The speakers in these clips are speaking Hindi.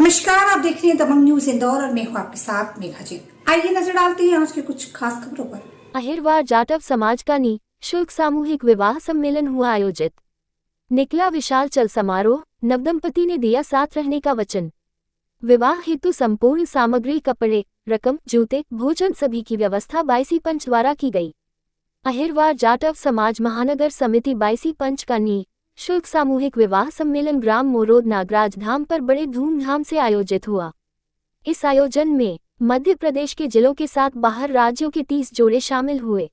नमस्कार, आप देख रहे हैं दबंग न्यूज इंदौर और मैं हूं आपके साथ मेघा जी। आइए नजर डालते हैं आज के कुछ खास खबरों पर। अहिरवार जाटव समाज का निःशुल्क सामूहिक विवाह सम्मेलन हुआ आयोजित। निकला विशाल चल समारोह, नवदंपति ने दिया साथ रहने का वचन। विवाह हेतु संपूर्ण सामग्री, कपड़े, रकम, जूते, भोजन सभी की व्यवस्था बाईसी पंच द्वारा की गई। अहिरवार जाटव समाज महानगर समिति बाईसी पंच का निःशुल्क सामूहिक विवाह सम्मेलन ग्राम मोरोद नागराज धाम पर बड़े धूमधाम से आयोजित हुआ। इस आयोजन में मध्य प्रदेश के जिलों के साथ बाहर राज्यों के 30 जोड़े शामिल हुए,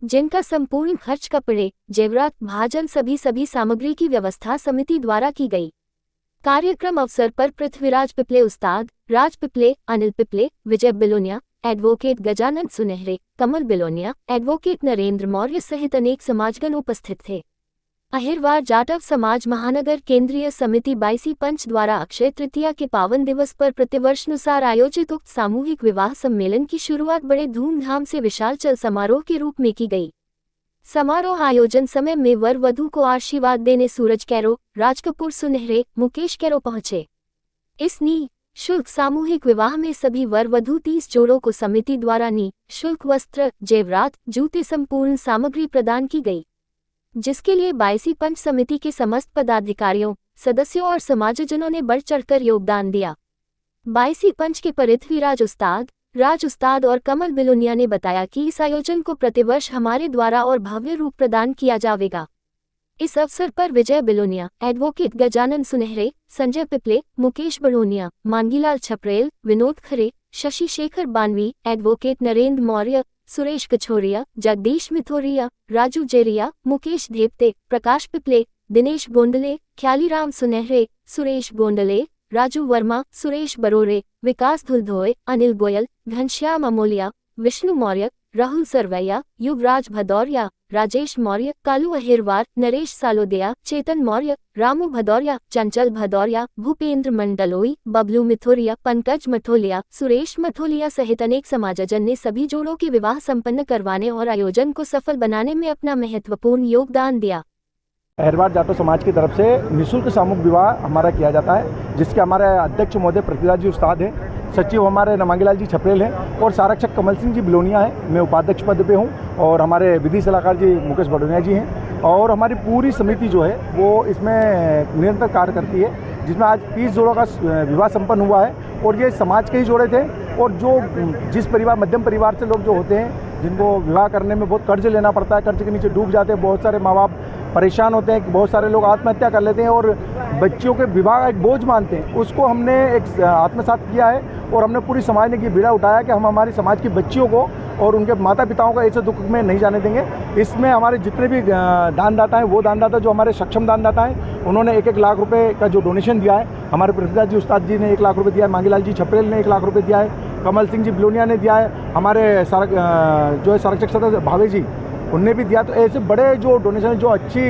जिनका संपूर्ण खर्च, कपड़े, जेवरात, भाजन सभी सामग्री की व्यवस्था समिति द्वारा की गई। कार्यक्रम अवसर पर पृथ्वीराज पिपले, उस्ताद राज पिपले, अनिल पिपले, विजय बिलोनिया, एडवोकेट गजानन सुनहरे, कमल बिलोनिया, एडवोकेट नरेंद्र मौर्य सहित अनेक समाजगण उपस्थित थे। अहिरवार जाटव समाज महानगर केंद्रीय समिति बाईसी पंच द्वारा अक्षय तृतीया के पावन दिवस पर प्रतिवर्षानुसार आयोजित उक्त सामूहिक विवाह सम्मेलन की शुरुआत बड़े धूमधाम से विशाल चल समारोह के रूप में की गई। समारोह आयोजन समय में वर वधू को आशीर्वाद देने सूरज कैरो, राज कपूर सुनहरे, मुकेश कैरो पहुंचे। इस निःशुल्क सामूहिक विवाह में सभी वर वधू 30 जोड़ों को समिति द्वारा निःशुल्क वस्त्र, जेवरात, जूते संपूर्ण सामग्री प्रदान की गई, जिसके लिए बाईसी पंच समिति के समस्त पदाधिकारियों, सदस्यों और समाजजनों ने बढ़ चढ़कर योगदान दिया। बाईसी पंच के पृथ्वीराज राज उस्ताद और कमल बिलोनिया ने बताया कि इस आयोजन को प्रतिवर्ष हमारे द्वारा और भव्य रूप प्रदान किया जाएगा। इस अवसर पर विजय बिलोनिया, एडवोकेट गजानन सुनहरे, संजय पिपले, मुकेश बड़ोनिया, मांगीलाल छपरेल, विनोद खरे, शशि शेखर बानवी, एडवोकेट नरेंद्र मौर्य, सुरेश कछोरिया, जगदीश मिथोरिया, राजू जेरिया, मुकेश धेपते, प्रकाश पिपले, दिनेश गोंडले, ख्यालीराम सुनहरे, सुरेश गोंडले, राजू वर्मा, सुरेश बरोरे, विकास धुलधोए, अनिल गोयल, घनश्याम अमोलिया, विष्णु मौर्य, राहुल सरवैया, युवराज भदौरिया, राजेश मौर्य, कालू अहिरवार, नरेश सालोदिया, चेतन मौर्य, रामू भदौरिया, चंचल भदौरिया, भूपेंद्र मंडलोई, बबलू मिथोरिया, पंकज मठोलिया, सुरेश मठोलिया सहित अनेक समाजजन ने सभी जोड़ों के विवाह संपन्न करवाने और आयोजन को सफल बनाने में अपना महत्वपूर्ण योगदान दिया। अहिरवार जाटव समाज की तरफ से निःशुल्क सामूहिक विवाह हमारा किया जाता है, जिसके हमारे अध्यक्ष महोदय पृथ्वीराज जी उस्ताद हैं, सचिव हमारे मांगीलाल जी छपरेल हैं और सारक्षक कमल सिंह जी बिलोनिया हैं। मैं उपाध्यक्ष पद पे हूँ और हमारे विधि सलाहकार जी मुकेश बड़ोनिया जी हैं और हमारी पूरी समिति जो है वो इसमें निरंतर कार्य करती है, जिसमें आज 30 जोड़ों का विवाह संपन्न हुआ है और ये समाज के ही जोड़े थे। और जो जिस परिवार, मध्यम परिवार से लोग जो होते हैं, जिनको विवाह करने में बहुत कर्ज लेना पड़ता है, कर्ज के नीचे डूब जाते हैं, बहुत सारे माँ बाप परेशान होते हैं, बहुत सारे लोग आत्महत्या कर लेते हैं और बच्चियों के विवाह का एक बोझ मानते हैं, उसको हमने एक आत्मसात किया है और हमने पूरी समाज ने ये बीड़ा उठाया कि हम हमारी समाज की बच्चियों को और उनके माता पिताओं को ऐसे दुख में नहीं जाने देंगे। इसमें हमारे जितने भी दानदाता हैं, वो दानदाता जो हमारे सक्षम दानदाता हैं, उन्होंने 1-1 लाख रुपए का जो डोनेशन दिया है, हमारे पृथ्वीराज जी उस्ताद जी ने 1 लाख रुपये दिया है, मांगीलाल जी छपरेल ने 1 लाख रुपये दिया है, कमल सिंह जी बिलोनिया ने दिया है, हमारे जो है संरक्षक सदस्य भावे जी उनने भी दिया। तो ऐसे बड़े जो डोनेशन जो अच्छी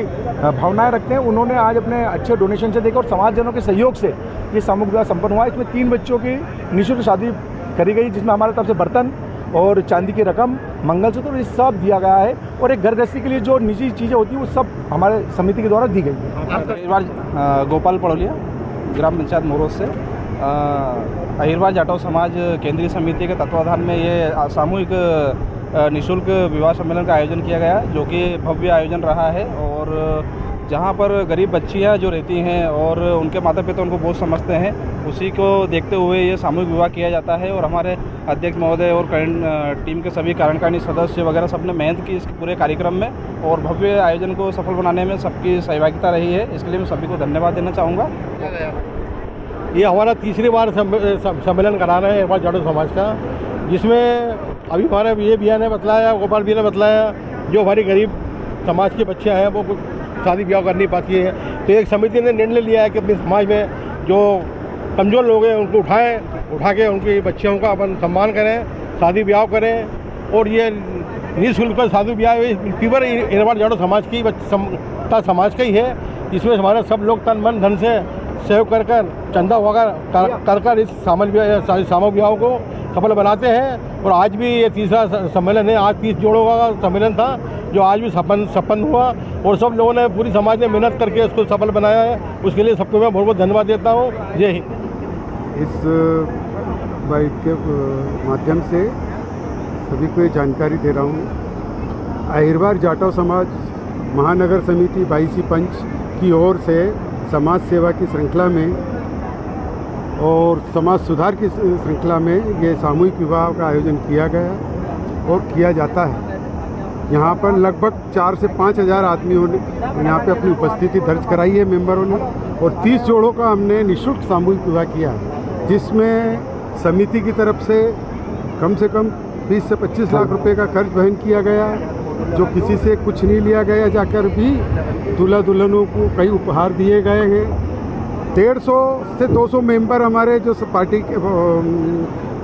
भावनाएं रखते हैं, उन्होंने आज अपने अच्छे डोनेशन से देकर और समाजजनों के सहयोग से ये सामूहिक विवाह संपन्न हुआ। इसमें 3 बच्चों की निःशुल्क शादी करी गई, जिसमें हमारे तरफ से बर्तन और चांदी की रकम, मंगलसूत्र, ये सब दिया गया है और एक घर गृहस्थी के लिए जो निजी चीज़ें होती हैं वो सब हमारे समिति के द्वारा दी गई है। इस बार गोपाल पड़ोलिया, ग्राम पंचायत मोरोद से अहिरवार जाटव समाज केंद्रीय समिति के तत्वाधान में ये सामूहिक निःशुल्क विवाह सम्मेलन का आयोजन किया गया, जो कि भव्य आयोजन रहा है। और जहाँ पर गरीब बच्चियाँ जो रहती हैं और उनके माता पिता उनको बोझ समझते हैं, उसी को देखते हुए ये सामूहिक विवाह किया जाता है। और हमारे अध्यक्ष महोदय और टीम के सभी कार्यकारिणी सदस्य वगैरह सबने मेहनत की इस पूरे कार्यक्रम में और भव्य आयोजन को सफल बनाने में सबकी सहभागिता रही है। इसके लिए मैं सभी को धन्यवाद देना चाहूँगा। ये हमारा तीसरी बार सम्मेलन करा रहे हैं अहिरवार जाटव समाज का, जिसमें अभी हमारे ये भैया ने बतलाया, गोपाल भैया ने बतलाया, जो हमारी गरीब समाज की बच्चियां हैं वो कुछ शादी ब्याह कर नहीं पाती है, तो एक समिति ने निर्णय लिया है कि अपने समाज में जो कमज़ोर लोग हैं उनको उठा के उनकी बच्चियों का अपन सम्मान करें, शादी ब्याह करें। और ये निःशुल्क शादी ब्याह पीवर अहिरवार जाटव समाज की समाज का ही है, जिसमें हमारे सब लोग तन मन धन से सहयोग कर चंदा वगैरह कर इस सामूहिक विवाह को सफल बनाते हैं। और आज भी ये तीसरा सम्मेलन है। आज 30 जोड़ों का सम्मेलन था, जो आज भी संपन्न हुआ और सब लोगों ने, पूरी समाज ने मेहनत करके इसको सफल बनाया है। उसके लिए सबको मैं बहुत बहुत धन्यवाद देता हूँ। जय हिंद। इस बाइट के माध्यम से सभी को ये जानकारी दे रहा हूँ। अहिरवार जाटव समाज महानगर समिति 22 पंच की ओर से समाज सेवा की श्रृंखला में और समाज सुधार की श्रृंखला में ये सामूहिक विवाह का आयोजन किया गया और किया जाता है। यहाँ पर लगभग 4 से 5 हज़ार आदमियों ने यहाँ पे अपनी उपस्थिति दर्ज कराई है मेंबरों ने, और 30 जोड़ों का हमने निःशुल्क सामूहिक विवाह किया है, जिसमें समिति की तरफ से कम 20 से 25 लाख रुपए का खर्च वहन किया गया, जो किसी से कुछ नहीं लिया गया। जाकर भी दूल्हा दुल्हनों को कई उपहार दिए गए हैं। 150 से 200 मेंबर हमारे जो पार्टी के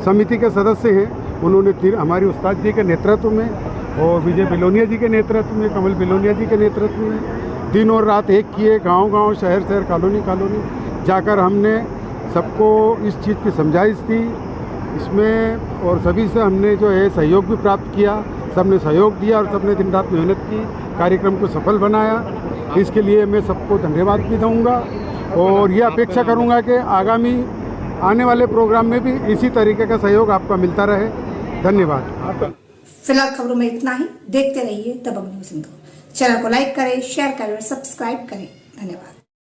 समिति के सदस्य हैं, उन्होंने हमारे उस्ताद जी के नेतृत्व में और विजय बिलोनिया जी के नेतृत्व में, कमल बिलोनिया जी के नेतृत्व में दिन और रात एक किए, गांव-गांव, शहर-शहर, कॉलोनी जाकर हमने सबको इस चीज़ की समझाइश दी इसमें, और सभी से हमने जो है सहयोग भी प्राप्त किया। सबने सहयोग दिया और सबने दिन रात मेहनत की, कार्यक्रम को सफल बनाया। इसके लिए मैं सबको धन्यवाद भी दूँगा और ये अपेक्षा करूँगा कि आगामी आने वाले प्रोग्राम में भी इसी तरीके का सहयोग आपका मिलता रहे। धन्यवाद। फिलहाल खबरों में इतना ही। देखते रहिए दबंग न्यूज़ इंदौर। चैनल को लाइक करें, शेयर करें और सब्सक्राइब करें। धन्यवाद।